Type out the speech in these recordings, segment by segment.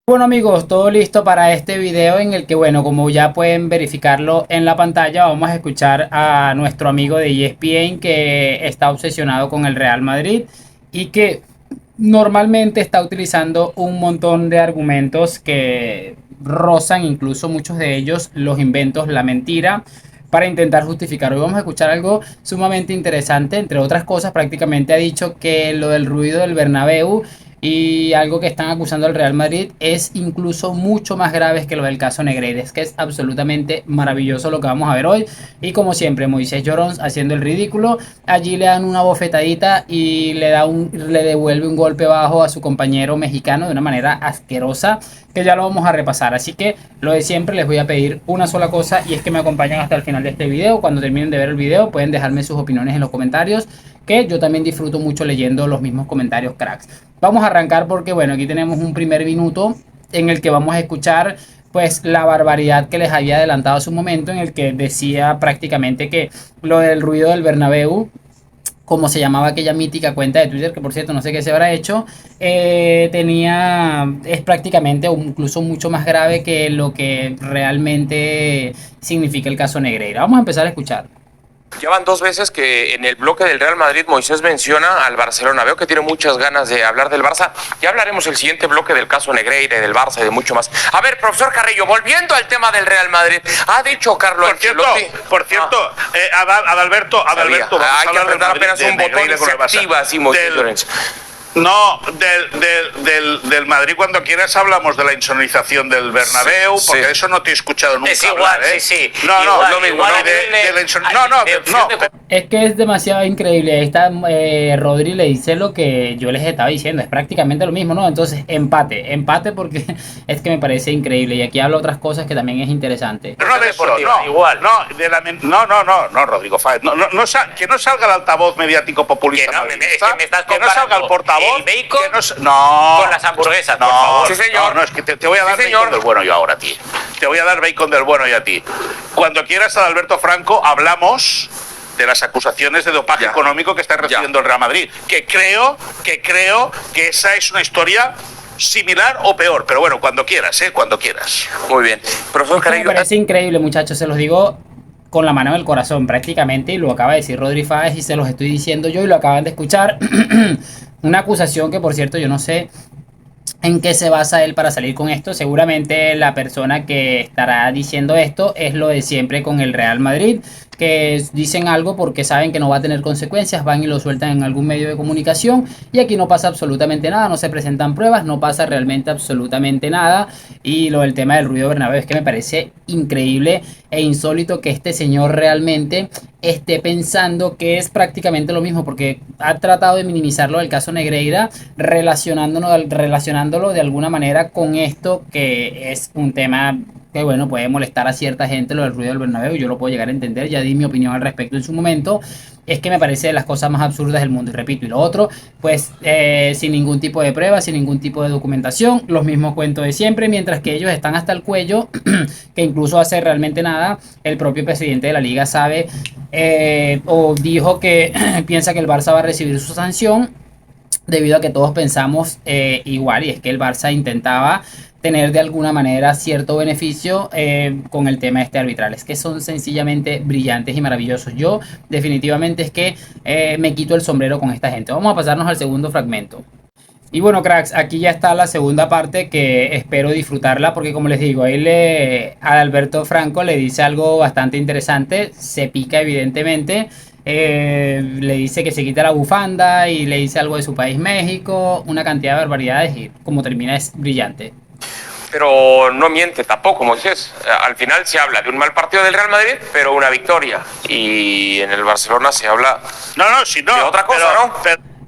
Bueno amigos, todo listo para este video en el que, bueno, como ya pueden verificarlo en la pantalla, vamos a escuchar a nuestro amigo de ESPN que está obsesionado con el Real Madrid y que normalmente está utilizando un montón de argumentos que rozan, incluso muchos de ellos, los inventos, la mentira, para intentar justificar. Hoy vamos a escuchar algo sumamente interesante, entre otras cosas, prácticamente ha dicho que lo del ruido del Bernabéu y algo que están acusando al Real Madrid es incluso mucho más grave que lo del caso Negreira. Es que es absolutamente maravilloso lo que vamos a ver hoy. Y como siempre, Moisés Llorons haciendo el ridículo. Allí le dan una bofetadita y le devuelve un golpe bajo a su compañero mexicano de una manera asquerosa, que ya lo vamos a repasar. Así que lo de siempre, les voy a pedir una sola cosa y es que me acompañen hasta el final de este video. Cuando terminen de ver el video pueden dejarme sus opiniones en los comentarios, que yo también disfruto mucho leyendo los mismos comentarios, cracks. Vamos a arrancar porque, bueno, aquí tenemos un primer minuto en el que vamos a escuchar pues la barbaridad que les había adelantado hace un momento, en el que decía prácticamente que lo del ruido del Bernabéu, como se llamaba aquella mítica cuenta de Twitter, que por cierto no sé qué se habrá hecho, es prácticamente o incluso mucho más grave que lo que realmente significa el caso Negreira. Vamos a empezar a escuchar. Ya van dos veces que en el bloque del Real Madrid Moisés menciona al Barcelona. Veo que tiene muchas ganas de hablar del Barça. Ya hablaremos el siguiente bloque del caso Negreira y del Barça y de mucho más. A ver, profesor Carrillo, volviendo al tema del Real Madrid, ha dicho Carlo Ancelotti. Por cierto, Adalberto, hay que apretar apenas un botón y se activa así, Moisés Llorens. No, del Madrid cuando quieras hablamos de la insonorización del Bernabéu, Sí, porque sí. de eso no te he escuchado nunca Es igual, hablar, ¿eh? sí. No, Igual, lo mismo, igual no, a nivel de Es que es demasiado increíble. Ahí está, Rodri le dice lo que yo les estaba diciendo. Es prácticamente lo mismo, ¿no? Entonces, empate porque es que me parece increíble. Y aquí habla otras cosas que también es interesante. no de eso, deportiva, no, igual. no, Rodrigo Fáez, que no salga el altavoz mediático populista, Que no, madridista, que me estás que no salga el comparando portavoz, el bacon que no, con las hamburguesas, por no, favor. Sí, señor. no, es que te voy a dar Sí, bacon señor. del bueno yo ahora a ti. Te voy a dar bacon del bueno yo a ti. Cuando quieras, Adalberto Franco, hablamos de las acusaciones de dopaje Ya. económico que está recibiendo el Real Madrid. Que creo que esa es una historia similar o peor. Pero bueno, cuando quieras, cuando quieras. Muy bien. Profesor Es que me Carrillo, parece increíble, muchachos. Se los digo con la mano en el corazón prácticamente. Y lo acaba de decir Rodri Fáez y se los estoy diciendo yo y lo acaban de escuchar. Una acusación que, por cierto, yo no sé en qué se basa él para salir con esto. Seguramente la persona que estará diciendo esto es lo de siempre con el Real Madrid, que dicen algo porque saben que no va a tener consecuencias, van y lo sueltan en algún medio de comunicación y aquí no pasa absolutamente nada, no se presentan pruebas, no pasa realmente absolutamente nada. Y lo del tema del ruido Bernabéu es que me parece increíble e insólito que este señor realmente esté pensando que es prácticamente lo mismo, porque ha tratado de minimizarlo del caso Negreira, relacionándolo de alguna manera con esto, que es un tema que, bueno, puede molestar a cierta gente, lo del ruido del Bernabéu. Yo lo puedo llegar a entender, ya di mi opinión al respecto en su momento. Es que me parece de las cosas más absurdas del mundo. Y repito, y lo otro, pues sin ningún tipo de prueba, sin ningún tipo de documentación, los mismos cuentos de siempre, mientras que ellos están hasta el cuello, que incluso hace realmente nada, el propio presidente de la liga sabe, o dijo que piensa que el Barça va a recibir su sanción, debido a que todos pensamos igual, y es que el Barça intentaba tener de alguna manera cierto beneficio con el tema este arbitral. Es que son sencillamente brillantes y maravillosos. Yo definitivamente es que me quito el sombrero con esta gente. Vamos a pasarnos al segundo fragmento. Y bueno, cracks, aquí ya está la segunda parte que espero disfrutarla porque, como les digo, a Alberto Franco le dice algo bastante interesante, se pica evidentemente, le dice que se quita la bufanda y le dice algo de su país México, una cantidad de barbaridades, y como termina es brillante. pero no miente tampoco, Moisés. Al final se habla de un mal partido del Real Madrid, pero una victoria. Y en el Barcelona se habla de otra cosa, ¿no?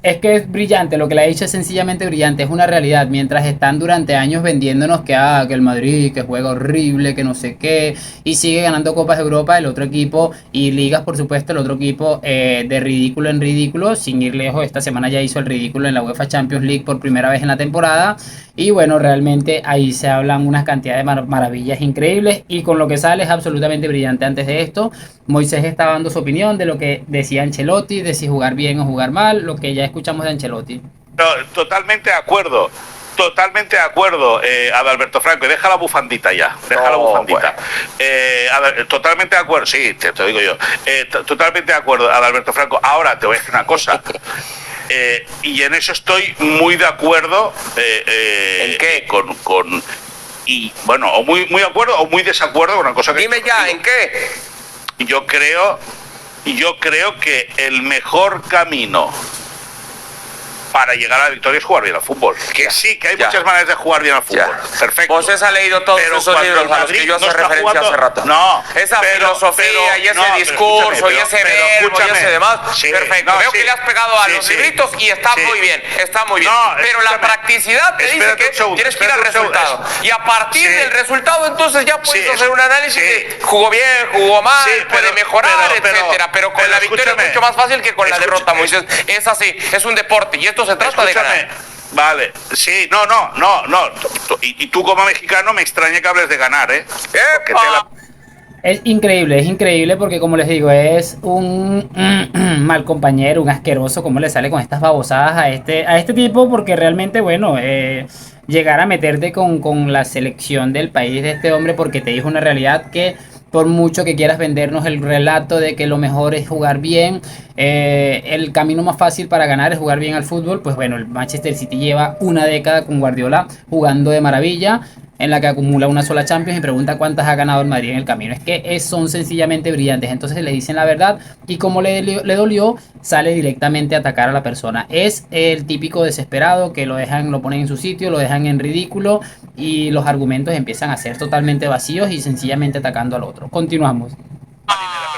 Es que es brillante, lo que le ha dicho es sencillamente brillante, es una realidad. Mientras están durante años vendiéndonos que el Madrid, que juega horrible, que no sé qué, y sigue ganando Copas de Europa, el otro equipo, y ligas por supuesto, el otro equipo de ridículo en ridículo, sin ir lejos, esta semana ya hizo el ridículo en la UEFA Champions League por primera vez en la temporada. Y bueno, realmente ahí se hablan unas cantidades de maravillas increíbles, y con lo que sale es absolutamente brillante. Antes de esto, Moisés estaba dando su opinión de lo que decía Ancelotti, de si jugar bien o jugar mal, lo que ya escuchamos de Ancelotti. No, totalmente de acuerdo. Totalmente de acuerdo, Adalberto Franco, y deja la bufandita ya, deja la bufandita. Bueno. Totalmente de acuerdo, sí, te digo yo. Totalmente de acuerdo, Adalberto Franco. Ahora te voy a decir una cosa. Y en eso estoy muy de acuerdo. ¿En qué? Y bueno, o muy de acuerdo o muy desacuerdo con una cosa que. Dime ya, ¿en qué? Yo creo que el mejor camino para llegar a la victoria es jugar bien al fútbol. Que sí, que hay muchas maneras de jugar bien al fútbol. Ya. Perfecto. José se ha leído todos esos libros a los que yo hace referencia hace rato. No. Esa filosofía y ese discurso y ese verbo y ese demás. Sí, perfecto. no, Veo sí. que le has pegado a Sí, los sí. libritos y está Sí. muy bien. Está muy bien. No, pero la escúchame. practicidad te dice Espérate que un segundo, tienes que ir al espérate un segundo. resultado. Y a partir Sí. del resultado entonces ya puedes Sí. hacer un análisis Sí. de jugó bien, jugó mal, Sí, puede pero- mejorar, pero- etcétera. Pero con pero la victoria escúchame. es mucho más fácil que con la derrota, Escúchame. Moisés. Es así. Es un deporte y esto se trata de ganar. Escúchame. Vale, sí, no. Y tú como mexicano me extraña que hables de ganar, ¿eh? Porque Es increíble porque como les digo, es un mal compañero, un asqueroso, como le sale con estas babosadas a este tipo, porque realmente, bueno, llegar a meterte con la selección del país de este hombre, porque te dijo una realidad que por mucho que quieras vendernos el relato de que lo mejor es jugar bien, el camino más fácil para ganar es jugar bien al fútbol, pues bueno, el Manchester City lleva una década con Guardiola jugando de maravilla, en la que acumula una sola Champions y pregunta cuántas ha ganado el Madrid en el camino. Es que son sencillamente brillantes. Entonces le dicen la verdad y como le dolió, sale directamente a atacar a la persona. Es el típico desesperado que lo ponen en su sitio, lo dejan en ridículo y los argumentos empiezan a ser totalmente vacíos y sencillamente atacando al otro. Continuamos. Pero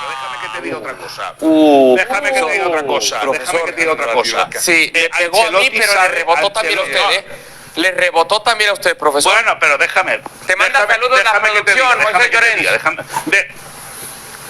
déjame que te diga otra cosa. Déjame que te diga otra cosa. Déjame que te diga otra cosa. Sí, le pegó a mí, Ancelotti pero le sabe- rebotó también a usted, Ancelotti- ¿eh? Le rebotó también a usted, profesor. Bueno, pero déjame. Te manda saludos la déjame que te producción, diga, Moisés déjame que te Llorens. diga,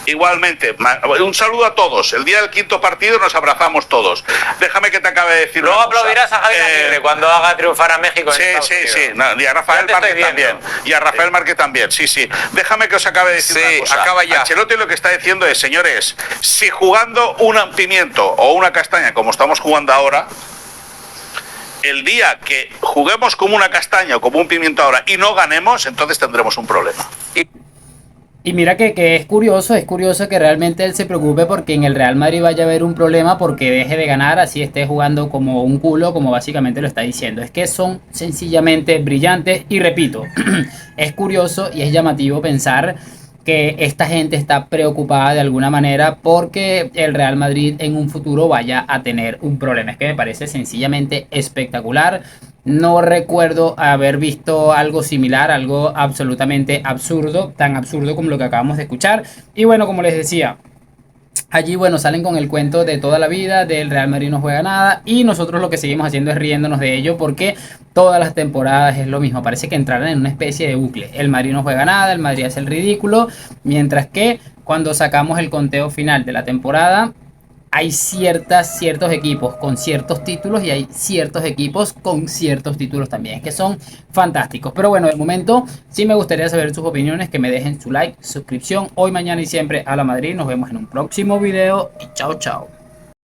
Igualmente, un saludo a todos. El día del quinto partido nos abrazamos todos. Déjame que te acabe de decir. Luego una cosa. aplaudirás a Javier Aguirre cuando haga triunfar a México. Sí, en Estados sí, Unidos. sí. No, y a Rafael Ya te estoy Márquez también. viendo. Y a Rafael Márquez también, sí. Déjame que os acabe de decir Sí, una cosa. acaba ya. Ancelotti lo que está diciendo es, señores, si jugando un pimiento o una castaña como estamos jugando ahora, el día que juguemos como una castaña o como un pimiento ahora y no ganemos, entonces tendremos un problema. Y mira que es curioso que realmente él se preocupe porque en el Real Madrid vaya a haber un problema porque deje de ganar, así esté jugando como un culo, como básicamente lo está diciendo. Es que son sencillamente brillantes y repito, es curioso y es llamativo pensar que esta gente está preocupada de alguna manera porque el Real Madrid en un futuro vaya a tener un problema. Es que me parece sencillamente espectacular. No recuerdo haber visto algo similar, algo absolutamente absurdo, tan absurdo como lo que acabamos de escuchar. Y bueno, como les decía, allí, bueno, salen con el cuento de toda la vida, del Real Madrid no juega nada, y nosotros lo que seguimos haciendo es riéndonos de ello, porque todas las temporadas es lo mismo, parece que entraran en una especie de bucle. El Madrid no juega nada, el Madrid hace el ridículo, mientras que cuando sacamos el conteo final de la temporada, hay ciertos equipos con ciertos títulos y hay ciertos equipos con ciertos títulos también, que son fantásticos. Pero bueno, de momento sí me gustaría saber sus opiniones, que me dejen su like, suscripción, hoy, mañana y siempre a la Madrid. Nos vemos en un próximo video y chao, chao.